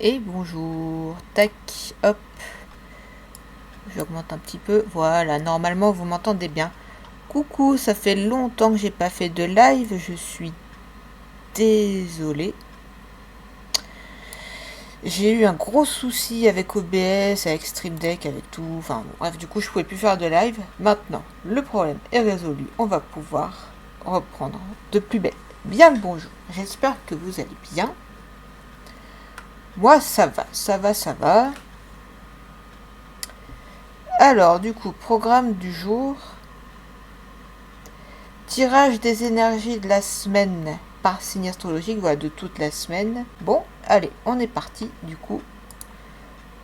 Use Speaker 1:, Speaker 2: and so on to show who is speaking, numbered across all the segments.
Speaker 1: Et bonjour, tac, hop, j'augmente un petit peu, voilà, normalement vous m'entendez bien. Coucou, ça fait longtemps que j'ai pas fait de live, je suis désolée. J'ai eu un gros souci avec OBS, avec Stream Deck, avec tout, enfin bref, du coup je pouvais plus faire de live. Maintenant, le problème est résolu, on va pouvoir reprendre de plus belle. Bien le bonjour, j'espère que vous allez bien. Moi ça va, ça va, ça va. Alors du coup, programme du jour. Tirage des énergies de la semaine par signe astrologique, voilà, de toute la semaine. Bon, allez, on est parti du coup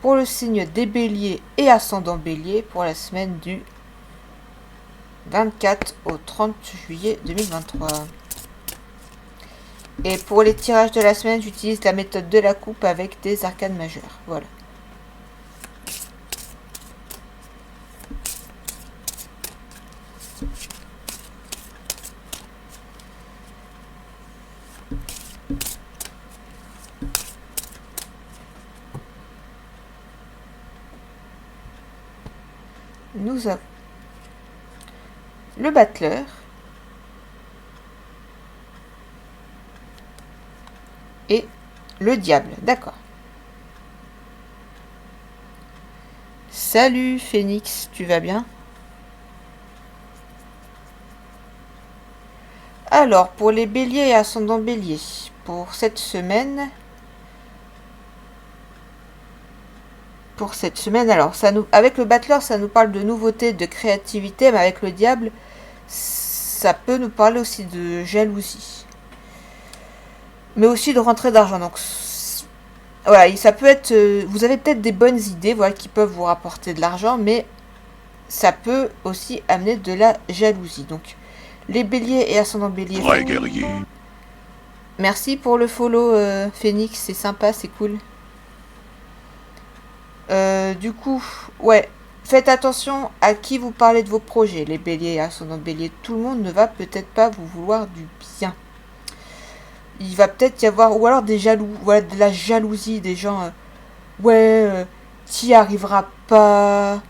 Speaker 1: pour le signe des béliers et ascendant bélier pour la semaine du 24 au 30 juillet 2023. Et pour les tirages de la semaine, j'utilise la méthode de la coupe avec des arcanes majeures. Voilà. Nous avons le battleur et le diable. D'accord. Salut Phoenix, tu vas bien? Alors, pour les béliers et ascendants béliers, pour cette semaine, alors, avec le battleur, ça nous parle de nouveautés, de créativité, mais avec le diable, ça peut nous parler aussi de jalousie. Mais aussi de rentrée d'argent. Donc, voilà, ça peut être... vous avez peut-être des bonnes idées, voilà, qui peuvent vous rapporter de l'argent, mais ça peut aussi amener de la jalousie. Donc, les béliers et ascendants béliers...
Speaker 2: Vrai guerrier.
Speaker 1: Merci pour le follow, Phoenix, c'est sympa, c'est cool. Du coup, ouais, faites attention à qui vous parlez de vos projets. Les béliers et ascendants béliers, tout le monde ne va peut-être pas vous vouloir du bien. Il va peut-être y avoir, ou alors des jaloux, voilà, de la jalousie, des gens, ouais, t'y arriveras pas.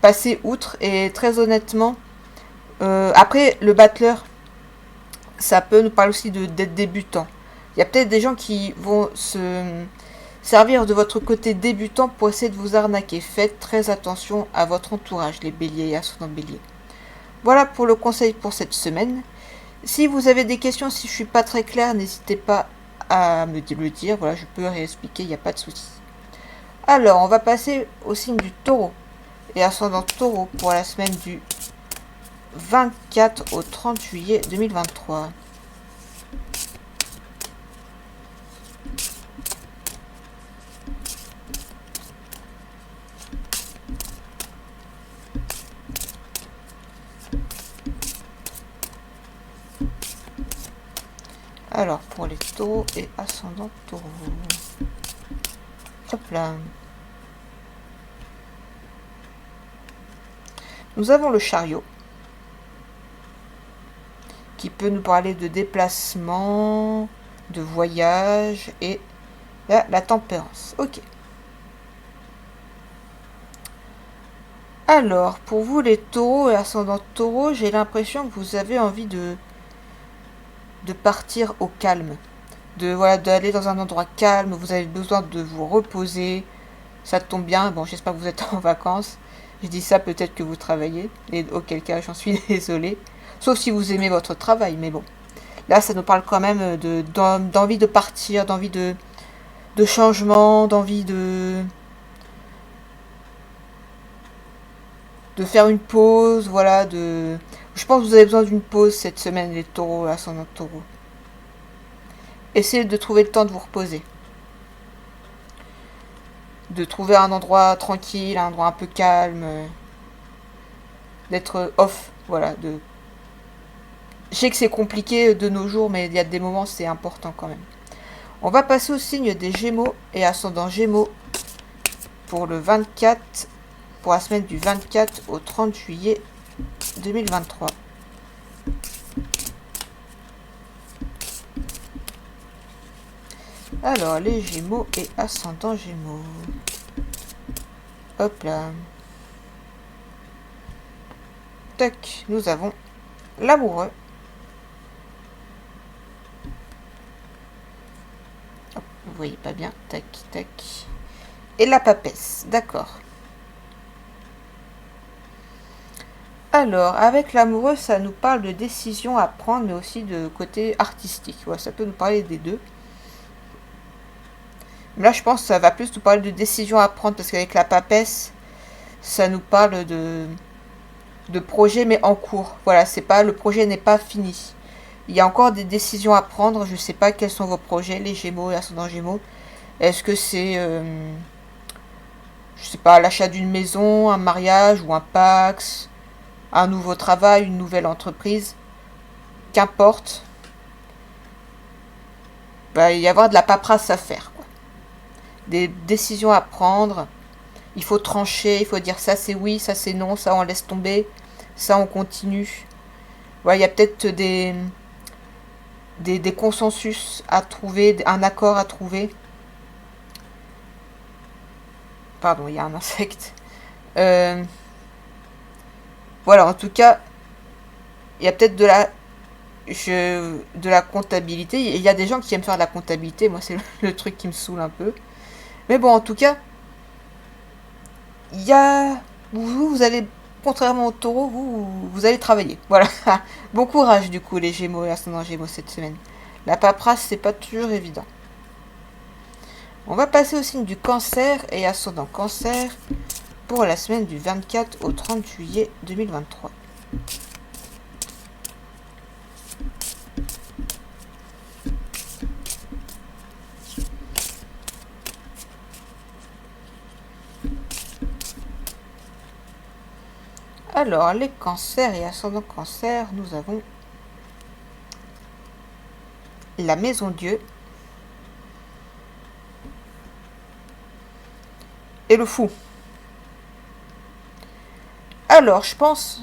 Speaker 1: Passer outre, et très honnêtement, après, le battleur, ça peut nous parler aussi d'être débutant. Il y a peut-être des gens qui vont se servir de votre côté débutant pour essayer de vous arnaquer. Faites très attention à votre entourage, les béliers et ascendants béliers. Voilà pour le conseil pour cette semaine. Si vous avez des questions, si je suis pas très claire, n'hésitez pas à me le dire. Voilà, je peux réexpliquer, il n'y a pas de souci. Alors, on va passer au signe du taureau et ascendant taureau pour la semaine du 24 au 30 juillet 2023. Alors, pour les taureaux et ascendant taureau. Hop là. Nous avons le chariot, qui peut nous parler de déplacement, de voyage, et là, la tempérance. Ok. Alors, pour vous les taureaux et ascendant taureau, j'ai l'impression que vous avez envie de partir au calme. Voilà, d'aller dans un endroit calme, vous avez besoin de vous reposer. Ça tombe bien, bon, j'espère que vous êtes en vacances. Je dis ça, peut-être que vous travaillez, et auquel cas j'en suis désolée. Sauf si vous aimez votre travail, mais bon. Là, ça nous parle quand même d'envie de partir, d'envie de changement, d'envie de faire une pause, voilà, Je pense que vous avez besoin d'une pause cette semaine, les taureaux, ascendant taureau. Essayez de trouver le temps de vous reposer. De trouver un endroit tranquille, un endroit un peu calme. D'être off, voilà. Je sais que c'est compliqué de nos jours, mais il y a des moments, c'est important quand même. On va passer au signe des Gémeaux et ascendant Gémeaux pour le 24, pour la semaine du 24 au 30 juillet 2023. Alors, les Gémeaux et ascendant Gémeaux. Hop là. Tac, nous avons l'amoureux. Vous voyez pas bien. Tac, tac. Et la papesse. D'accord. Alors, avec l'amoureux, ça nous parle de décisions à prendre, mais aussi de côté artistique. Ouais, ça peut nous parler des deux. Mais là, je pense que ça va plus nous parler de décisions à prendre, parce qu'avec la papesse, ça nous parle de projets, mais en cours. Voilà, c'est pas, le projet n'est pas fini. Il y a encore des décisions à prendre. Je ne sais pas quels sont vos projets, les Gémeaux et ascendant Gémeaux. Est-ce que c'est, je sais pas, l'achat d'une maison, un mariage ou un Pax, un nouveau travail, une nouvelle entreprise, qu'importe. Bah, il va y avoir de la paperasse à faire, quoi. Des décisions à prendre. Il faut trancher, il faut dire ça c'est oui, ça c'est non, ça on laisse tomber, ça on continue. Ouais, il y a peut-être des consensus à trouver, un accord à trouver. Pardon, il y a un insecte. Voilà, en tout cas, il y a peut-être de la comptabilité. Il y a des gens qui aiment faire de la comptabilité. Moi, c'est le truc qui me saoule un peu. Mais bon, en tout cas, il y a... vous allez, contrairement au taureau, vous allez travailler. Voilà. Bon courage, du coup, les Gémeaux et ascendant Gémeaux cette semaine. La paperasse, c'est pas toujours évident. On va passer au signe du cancer et ascendant cancer pour la semaine du 24 au 30 juillet 2023. Alors, les cancers et ascendant cancer, nous avons la maison Dieu et le fou. Alors, je pense...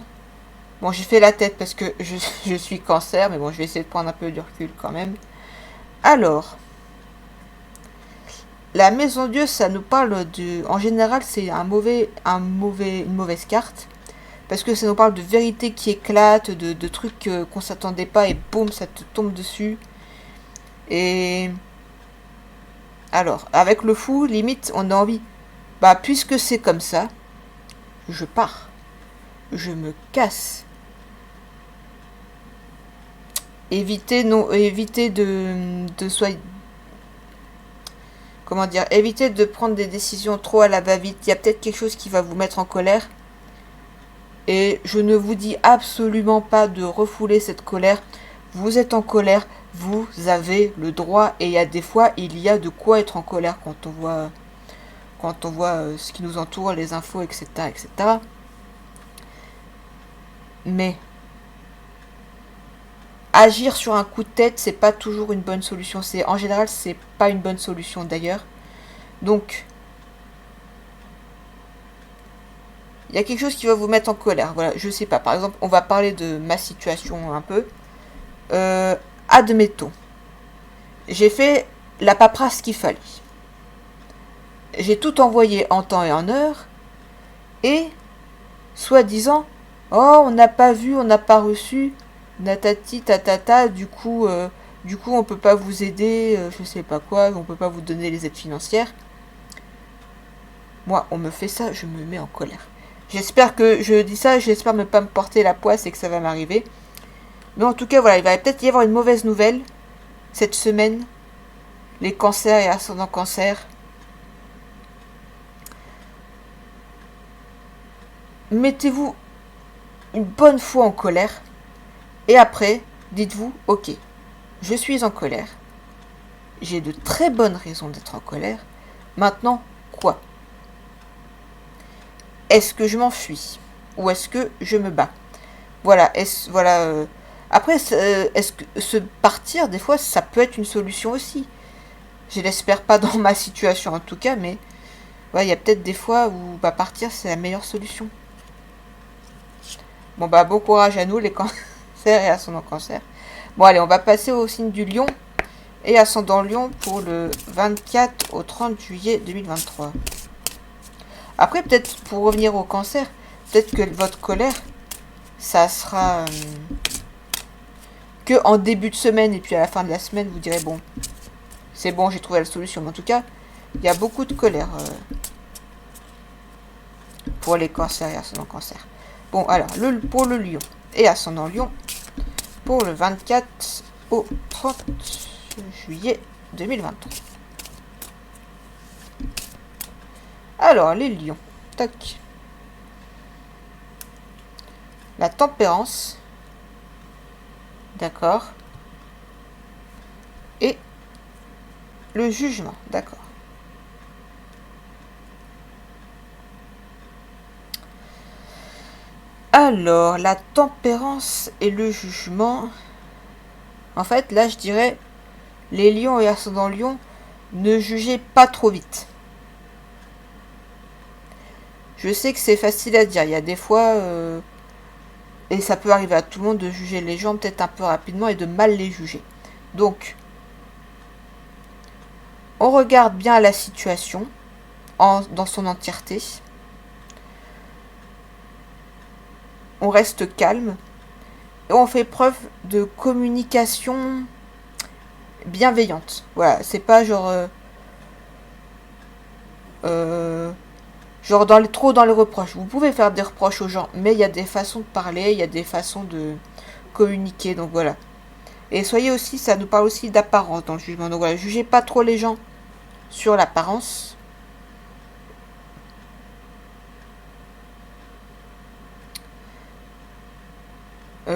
Speaker 1: Bon, j'ai fait la tête parce que je suis cancer, mais bon, je vais essayer de prendre un peu de recul quand même. Alors, la maison Dieu, ça nous parle de... En général, c'est une mauvaise carte. Parce que ça nous parle de vérité qui éclate, de trucs qu'on s'attendait pas et boum, ça te tombe dessus. Et... Alors, avec le fou, limite, on a envie... Bah, puisque c'est comme ça, je pars. Je me casse. Évitez de soit... Comment dire, évitez de prendre des décisions trop à la va-vite. Il y a peut-être quelque chose qui va vous mettre en colère. Et je ne vous dis absolument pas de refouler cette colère. Vous êtes en colère, vous avez le droit. Et il y a des fois, il y a de quoi être en colère quand on voit ce qui nous entoure, les infos, etc., etc. Mais agir sur un coup de tête, c'est pas toujours une bonne solution. En général, c'est pas une bonne solution d'ailleurs. Donc, il y a quelque chose qui va vous mettre en colère. Voilà, je sais pas. Par exemple, on va parler de ma situation un peu. Admettons, j'ai fait la paperasse qu'il fallait. J'ai tout envoyé en temps et en heure. Et, soi-disant, oh, on n'a pas vu, on n'a pas reçu, natati, tatata, du coup, on peut pas vous aider, je sais pas quoi, on peut pas vous donner les aides financières. Moi, on me fait ça, je me mets en colère. J'espère que je dis ça, j'espère ne pas me porter la poisse et que ça va m'arriver. Mais en tout cas, voilà, il va peut-être y avoir une mauvaise nouvelle cette semaine. Les cancers et ascendant cancer. Mettez-vous une bonne fois en colère. Et après, dites-vous, ok, je suis en colère. J'ai de très bonnes raisons d'être en colère. Maintenant, quoi ? Est-ce que je m'enfuis ? Ou est-ce que je me bats ? Voilà, après, est-ce que se partir, des fois, ça peut être une solution aussi. Je l'espère pas dans ma situation en tout cas, mais il y a peut-être des fois où partir, c'est la meilleure solution. Bon, bon courage à nous, les cancers et ascendant cancer. Bon, allez, on va passer au signe du lion et ascendant Lion pour le 24 au 30 juillet 2023. Après, peut-être pour revenir au Cancer, peut-être que votre colère, ça sera que en début de semaine et puis à la fin de la semaine, vous direz bon, c'est bon, j'ai trouvé la solution. Mais en tout cas, il y a beaucoup de colère pour les cancers et ascendant Cancer. Bon, alors, pour le Lion et ascendant Lion, pour le 24 au 30 juillet 2023. Alors, les lions. Tac. La tempérance. D'accord. Et le jugement. D'accord. Alors, la tempérance et le jugement. En fait, là, je dirais, les lions et ascendant lion, ne jugez pas trop vite. Je sais que c'est facile à dire. Il y a des fois, et ça peut arriver à tout le monde, de juger les gens peut-être un peu rapidement et de mal les juger. Donc, on regarde bien la situation dans son entièreté. On reste calme. Et on fait preuve de communication bienveillante. Voilà, c'est pas genre... genre trop dans les reproches. Vous pouvez faire des reproches aux gens, mais il y a des façons de parler, il y a des façons de communiquer, donc voilà. Et soyez aussi, ça nous parle aussi d'apparence dans le jugement. Donc voilà, jugez pas trop les gens sur l'apparence.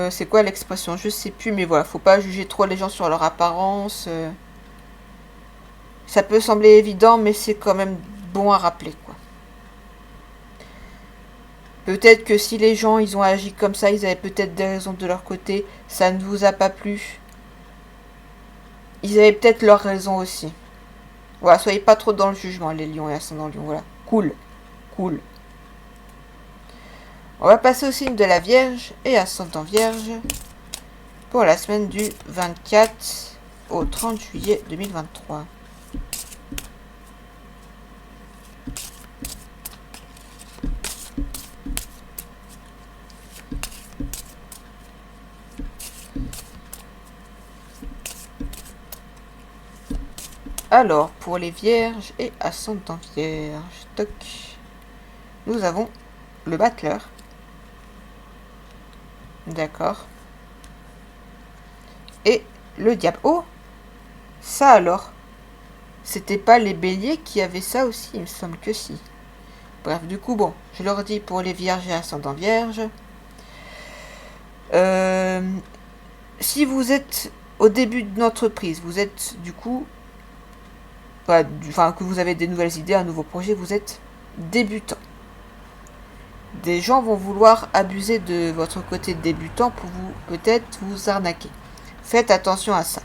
Speaker 1: C'est quoi l'expression? Je sais plus, mais voilà, faut pas juger trop les gens sur leur apparence. Ça peut sembler évident, mais c'est quand même bon à rappeler, quoi. Peut-être que si les gens, ils ont agi comme ça, ils avaient peut-être des raisons de leur côté, ça ne vous a pas plu. Ils avaient peut-être leurs raisons aussi. Voilà, soyez pas trop dans le jugement, les lions et ascendant lion, voilà. Cool, cool. On va passer au signe de la Vierge et ascendant Vierge pour la semaine du 24 au 30 juillet 2023. Alors, pour les Vierges et ascendant Vierge, toc, nous avons le battleur. D'accord. Et le diable. Oh, ça alors. C'était pas les béliers qui avaient ça aussi, il me semble que si. Bref, du coup, bon, je leur dis pour les vierges et ascendant vierge. Si vous êtes au début d'une entreprise, vous êtes du coup, que vous avez des nouvelles idées, un nouveau projet, vous êtes débutant. Des gens vont vouloir abuser de votre côté de débutant pour peut-être vous arnaquer. Faites attention à ça.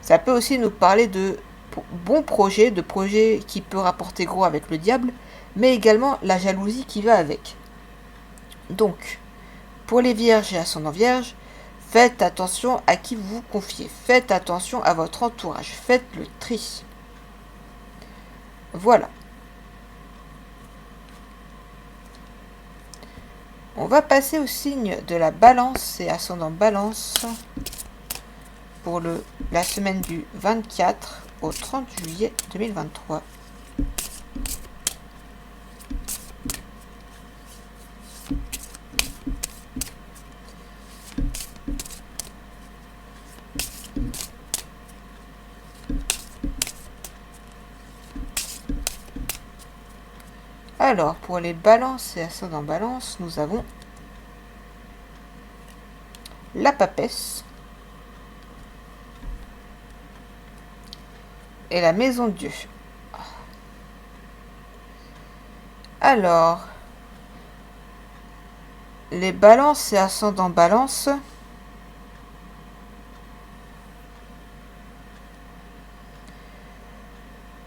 Speaker 1: Ça peut aussi nous parler de bons projets, de projets qui peuvent rapporter gros avec le diable, mais également la jalousie qui va avec. Donc, pour les vierges et ascendant vierge, faites attention à qui vous vous confiez. Faites attention à votre entourage. Faites le tri. Voilà. On va passer au signe de la balance et ascendant balance pour la semaine du 24 au 30 juillet 2023. Alors, pour les balances et ascendant balance, nous avons la papesse et la maison de Dieu. Alors, les balances et ascendant balance,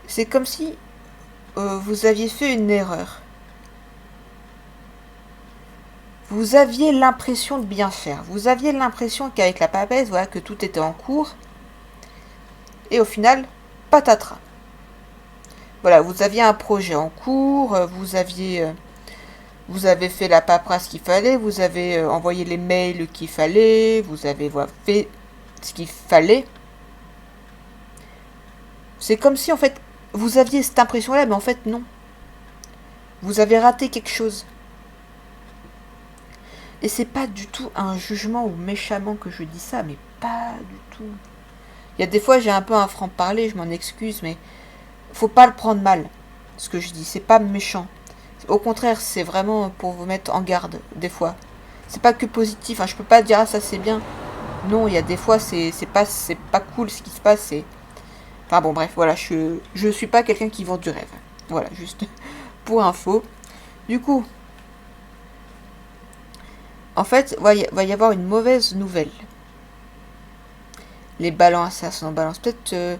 Speaker 1: c'est comme si vous aviez fait une erreur. Vous aviez l'impression de bien faire. Vous aviez l'impression qu'avec la papesse, voilà, que tout était en cours. Et au final, patatras. Voilà, vous aviez un projet en cours, vous avez fait la paperasse qu'il fallait, vous avez envoyé les mails qu'il fallait, vous avez fait ce qu'il fallait. C'est comme si en fait vous aviez cette impression-là, mais en fait non. Vous avez raté quelque chose. Et c'est pas du tout un jugement ou méchamment que je dis ça, mais pas du tout. Il y a des fois j'ai un peu un franc-parler, je m'en excuse, mais faut pas le prendre mal. Ce que je dis, c'est pas méchant. Au contraire, c'est vraiment pour vous mettre en garde, des fois. C'est pas que positif, hein, je peux pas dire ah ça c'est bien. Non, il y a des fois c'est pas cool ce qui se passe, c'est. Enfin bon bref, voilà, je suis pas quelqu'un qui vend du rêve. Voilà, juste pour info. Du coup, en fait, va y avoir une mauvaise nouvelle. Les balances, ascendant balance, peut-être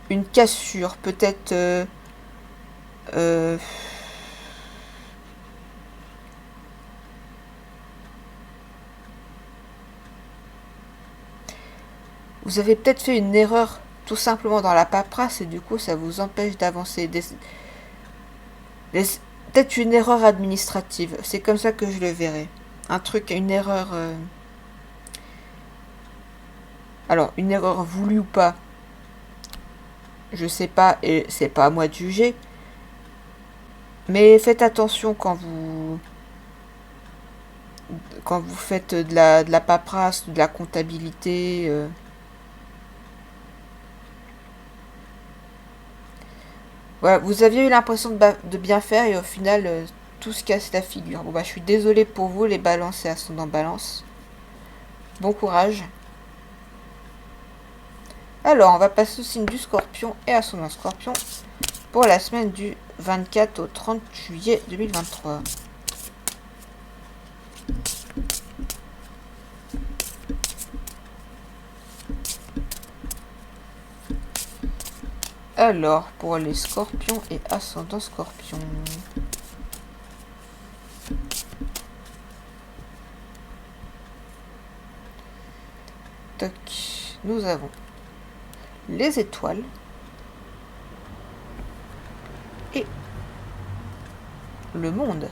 Speaker 1: une cassure, peut-être euh, vous avez peut-être fait une erreur tout simplement dans la paperasse et du coup ça vous empêche d'avancer. Peut-être une erreur administrative, c'est comme ça que je le verrai. Un truc, une erreur. Alors, une erreur voulue ou pas, je sais pas et c'est pas à moi de juger. Mais faites attention quand vous faites de la paperasse, de la comptabilité. Voilà, vous aviez eu l'impression de bien faire et au final, tout se casse la figure. Bon, bah, je suis désolée pour vous, les balances et ascendant balance. Bon courage. Alors, on va passer au signe du scorpion et ascendant scorpion pour la semaine du 24 au 30 juillet 2023. Alors, pour les scorpions et ascendant scorpion. Toc. Nous avons les étoiles et le monde.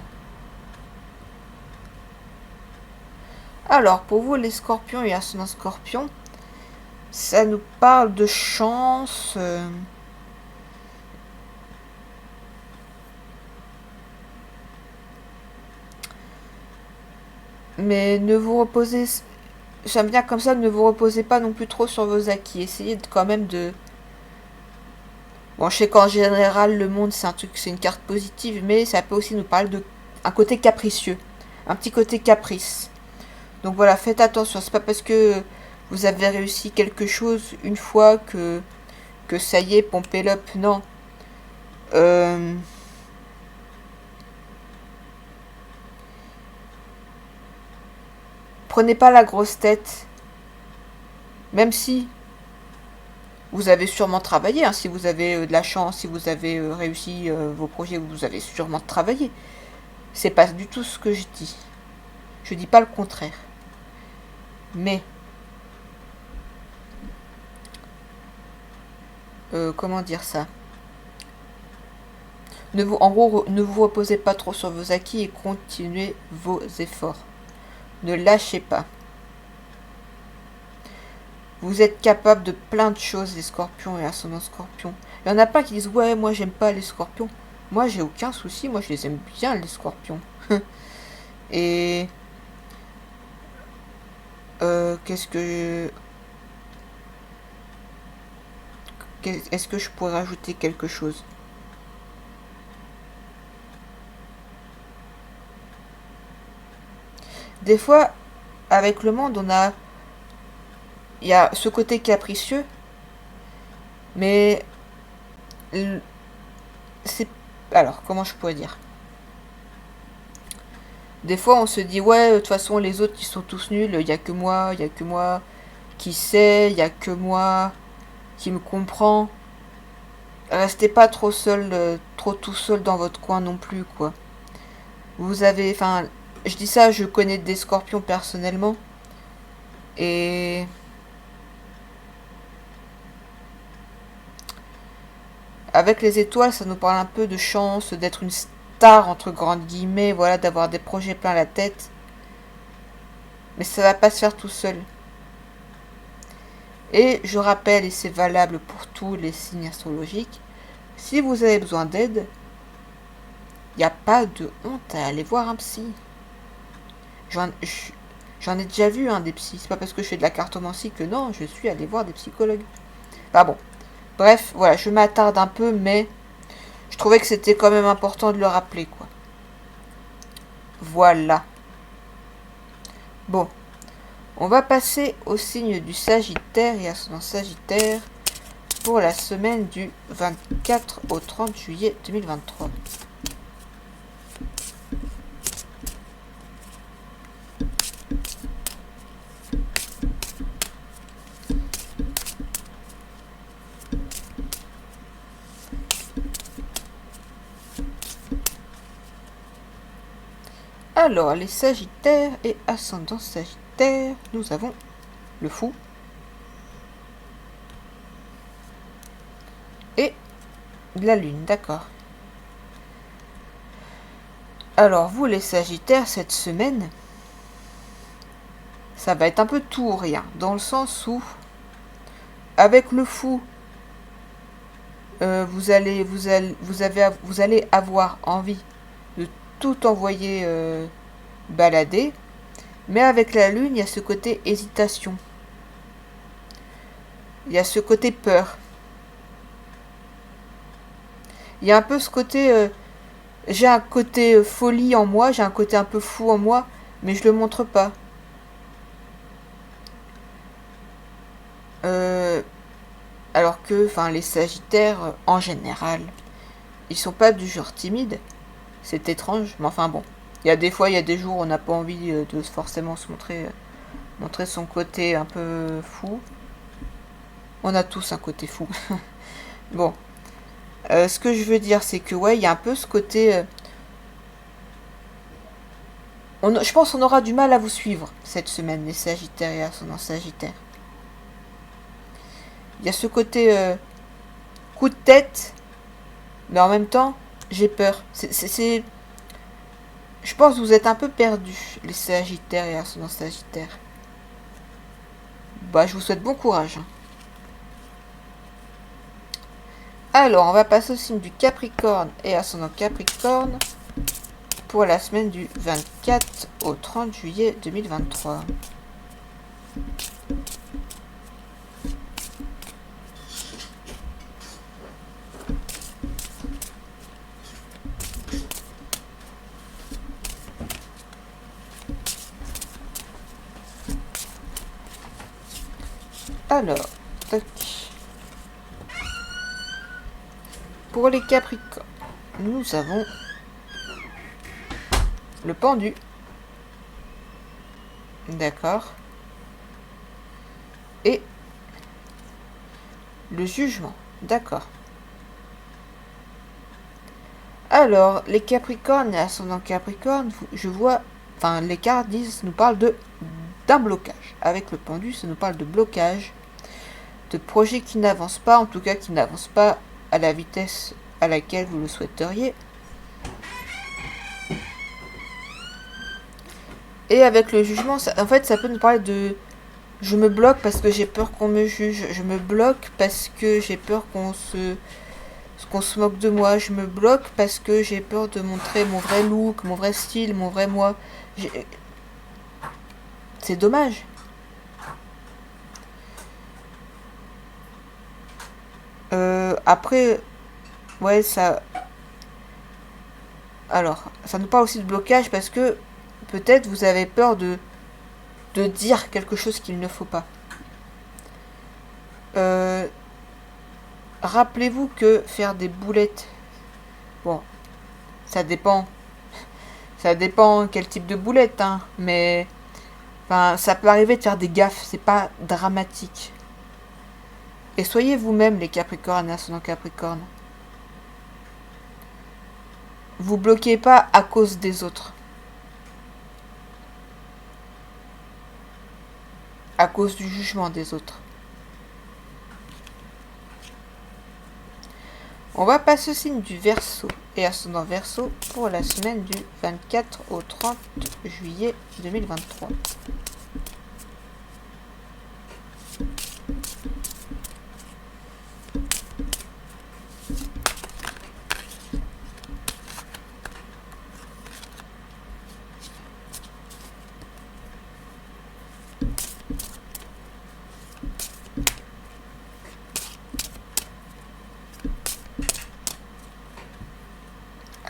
Speaker 1: Alors, pour vous, les scorpions et ascendant scorpion, ça nous parle de chance. Mais ne vous reposez. J'aime bien comme ça, ne vous reposez pas non plus trop sur vos acquis. Essayez quand même de. Bon, je sais qu'en général, le monde, c'est un truc, c'est une carte positive, mais ça peut aussi nous parler de un côté capricieux, un petit côté caprice. Donc voilà, faites attention. C'est pas parce que vous avez réussi quelque chose une fois que ça y est, pompez l'up. Non. Euh, Prenez pas la grosse tête, même si vous avez sûrement travaillé, hein, si vous avez de la chance, si vous avez réussi vos projets, vous avez sûrement travaillé. C'est pas du tout ce que je dis. Je dis pas le contraire. Mais, comment dire ça, en gros, ne vous reposez pas trop sur vos acquis et continuez vos efforts. Ne lâchez pas. Vous êtes capable de plein de choses, les scorpions et ascendant scorpion. Il y en a pas qui disent ouais, moi j'aime pas les scorpions. Moi j'ai aucun souci, moi je les aime bien les scorpions. Et qu'est-ce que est-ce que je pourrais rajouter quelque chose? Des fois, avec le monde, il y a ce côté capricieux, mais c'est, alors comment je pourrais dire? Des fois, on se dit ouais, de toute façon, les autres ils sont tous nuls. Il y a que moi qui sait, il y a que moi qui me comprend. Restez pas trop seul, trop tout seul dans votre coin non plus, quoi. Vous avez, enfin, je dis ça, je connais des scorpions personnellement. Et avec les étoiles, ça nous parle un peu de chance, d'être une star, entre grandes guillemets, voilà, d'avoir des projets plein la tête. Mais ça va pas se faire tout seul. Et je rappelle, et c'est valable pour tous les signes astrologiques, si vous avez besoin d'aide, il n'y a pas de honte à aller voir un psy. J'en ai déjà vu des psys. C'est pas parce que je fais de la cartomancie que non, je suis allé voir des psychologues. Bah bon. Bref, voilà, je m'attarde un peu, mais je trouvais que c'était quand même important de le rappeler, quoi. Voilà. Bon. On va passer au signe du Sagittaire et à son Sagittaire pour la semaine du 24 au 30 juillet 2023. Alors, les Sagittaires et ascendant Sagittaire, nous avons le Fou et la Lune, d'accord. Alors, vous les Sagittaires, cette semaine, ça va être un peu tout ou rien, dans le sens où, avec le Fou, vous allez avoir envie de tout envoyer balader, mais avec la Lune, il y a ce côté hésitation. Il y a ce côté peur. Il y a un peu ce côté... j'ai un côté folie en moi, j'ai un côté un peu fou en moi, mais je le montre pas. Alors que, les Sagittaires, en général, ils sont pas du genre timide. C'est étrange, mais enfin bon. Il y a des fois, il y a des jours où on n'a pas envie de forcément se montrer son côté un peu fou. On a tous un côté fou. Bon. Ce que je veux dire, c'est que, ouais, il y a un peu ce côté... je pense qu'on aura du mal à vous suivre cette semaine, les Sagittaires et ascendant Sagittaire. Il y a ce côté coup de tête, mais en même temps, j'ai peur. Je pense que vous êtes un peu perdus, les Sagittaires et ascendant Sagittaire. Bah, je vous souhaite bon courage. Alors, on va passer au signe du Capricorne et ascendant Capricorne pour la semaine du 24 au 30 juillet 2023. Alors, tac. Pour les Capricornes, nous avons le pendu. D'accord. Et le jugement. D'accord. Alors, les Capricornes et ascendant Capricorne, je vois... les cartes nous parlent d'un blocage. Avec le pendu, ça nous parle de blocage, de projets qui n'avancent pas, en tout cas qui n'avancent pas à la vitesse à laquelle vous le souhaiteriez. Et avec le jugement, ça peut nous parler de... Je me bloque parce que j'ai peur qu'on me juge. Je me bloque parce que j'ai peur qu'on se moque de moi. Je me bloque parce que j'ai peur de montrer mon vrai look, mon vrai style, mon vrai moi. C'est dommage. Après, ouais, ça... Alors, ça nous parle aussi de blocage parce que peut-être vous avez peur de dire quelque chose qu'il ne faut pas. Rappelez-vous que faire des boulettes, bon, ça dépend quel type de boulette, mais ça peut arriver de faire des gaffes, c'est pas dramatique. Et soyez vous-même les Capricornes et ascendant Capricorne. Vous bloquez pas à cause des autres. À cause du jugement des autres. On va passer au signe du Verseau et ascendant Verseau pour la semaine du 24 au 30 juillet 2023.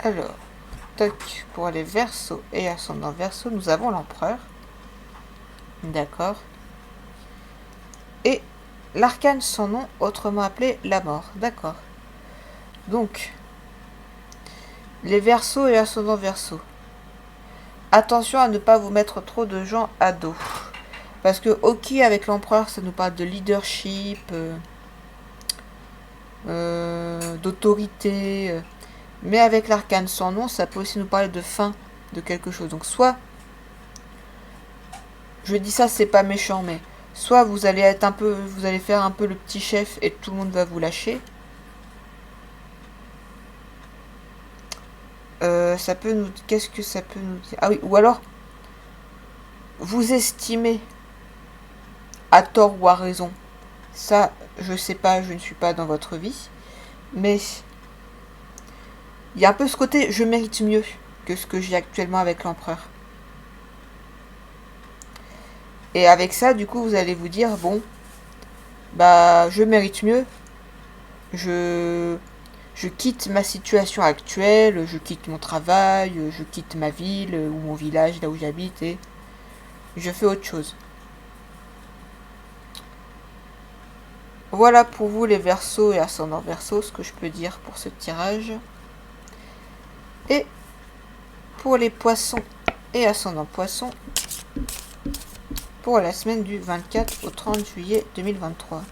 Speaker 1: Alors, toc, pour les Verseaux et ascendant Verseau, nous avons l'Empereur. D'accord. Et l'arcane sans nom, autrement appelé la mort. D'accord. Donc, les Verseaux et ascendant Verseau. Attention à ne pas vous mettre trop de gens à dos. Parce que, ok, avec l'Empereur, ça nous parle de leadership, d'autorité. Mais avec l'arcane sans nom, ça peut aussi nous parler de fin de quelque chose. Donc soit, je dis ça, c'est pas méchant, mais soit vous allez être vous allez faire un peu le petit chef et tout le monde va vous lâcher. Ça peut nous, qu'est-ce que ça peut nous dire? Ah oui, ou alors vous estimez à tort ou à raison. Ça, je sais pas, je ne suis pas dans votre vie, mais il y a un peu ce côté je mérite mieux que ce que j'ai actuellement avec l'Empereur. Et avec ça, du coup, vous allez vous dire, bon, bah, je mérite mieux. Je quitte ma situation actuelle, je quitte mon travail, je quitte ma ville ou mon village, là où j'habite, et je fais autre chose. Voilà pour vous les Verseaux et ascendants Verseaux, ce que je peux dire pour ce tirage. Et pour les Poissons et ascendants Poissons, pour la semaine du 24 au 30 juillet 2023.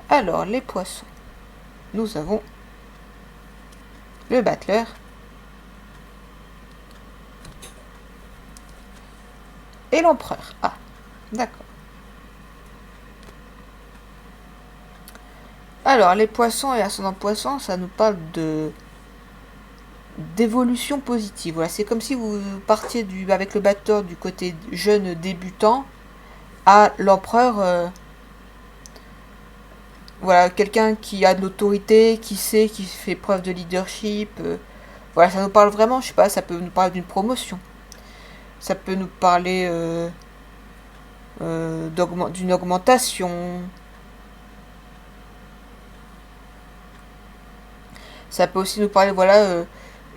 Speaker 1: Alors, les Poissons, nous avons le battleur et l'empereur. Ah, d'accord. Alors, les Poissons et ascendant Poissons, ça nous parle d'évolution positive. Voilà, c'est comme si vous partiez avec le batteur du côté jeune débutant à l'empereur. Voilà, quelqu'un qui a de l'autorité, qui sait, qui fait preuve de leadership. Voilà, ça nous parle vraiment, je sais pas, ça peut nous parler d'une promotion. Ça peut nous parler d'une augmentation. Ça peut aussi nous parler, voilà,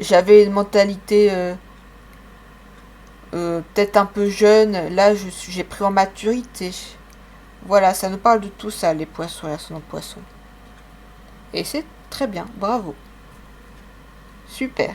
Speaker 1: j'avais une mentalité peut-être un peu jeune, là j'ai pris en maturité. Voilà, ça nous parle de tout ça, les Poissons et l'ascendant Poissons. Et c'est très bien, bravo. Super.